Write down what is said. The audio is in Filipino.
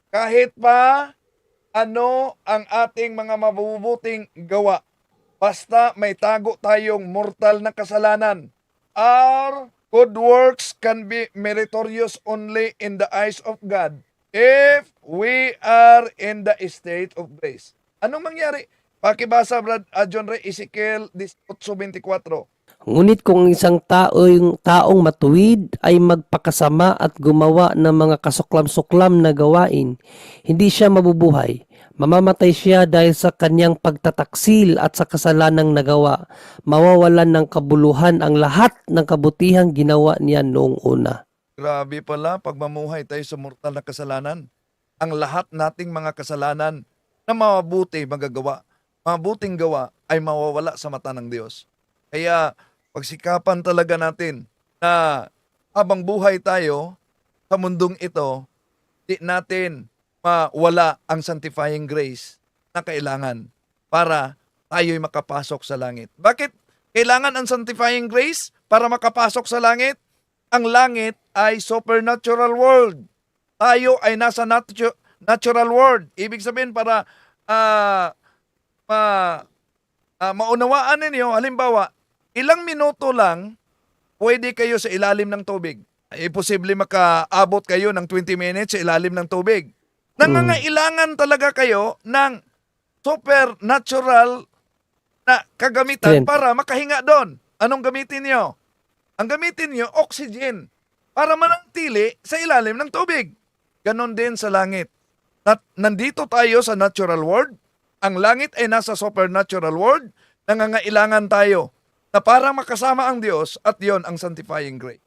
Kahit pa ano ang ating mga mabubuting gawa, basta may tago tayong mortal na kasalanan. Our good works can be meritorious only in the eyes of God if we are in the state of grace. Anong mangyari? Pakibasa, Brad John Ray, Ezekiel 18:24. Ngunit kung ang isang taong matuwid ay magpakasama at gumawa ng mga kasuklam-suklam na gawain, hindi siya mabubuhay. Mamamatay siya dahil sa kanyang pagtataksil at sa kasalanang nagawa. Mawawalan ng kabuluhan ang lahat ng kabutihang ginawa niya noong una. Grabe pala pag mamuhay tayo sa mortal na kasalanan. Ang lahat nating mga kasalanan na mabuting gawa ay mawawala sa mata ng Diyos. Kaya pagsikapan talaga natin na habang buhay tayo sa mundong ito, di natin mawala ang sanctifying grace na kailangan para tayo'y makapasok sa langit. Bakit kailangan ang sanctifying grace para makapasok sa langit? Ang langit ay supernatural world. Tayo ay nasa natural world. Ibig sabihin para maunawaan ninyo, halimbawa, ilang minuto lang pwede kayo sa ilalim ng tubig. Posible makaabot kayo ng 20 minutes sa ilalim ng tubig. Nangangailangan talaga kayo ng supernatural na kagamitan para makahinga doon. Anong gamitin nyo? Ang gamitin nyo, oxygen, para manatili sa ilalim ng tubig. Ganon din sa langit. Nandito tayo sa natural world, ang langit ay nasa supernatural world, nangangailangan tayo na para makasama ang Diyos at yon ang sanctifying grace.